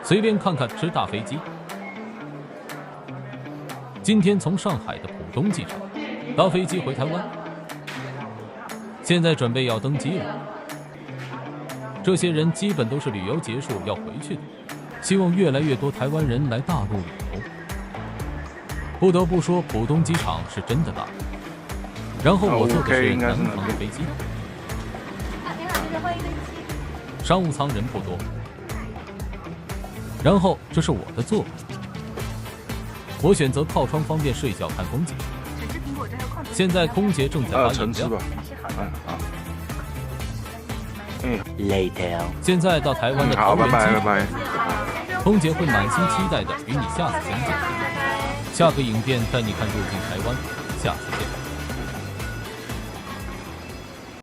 随便看看是大飞机。今天从上海的浦东机场搭飞机回台湾，现在准备要登机了。这些人基本都是旅游结束要回去的，希望越来越多台湾人来大陆旅游。不得不说，浦东机场是真的大。然后我坐的是南航的飞机，商务舱人不多。然后这是我的座位，我选择靠窗方便睡觉看风景。现在空姐正在发饮料。Later。现在到台湾的桃园机场，空姐会满心期待的与你下次相见。下个影片带你看入境台湾，下次见。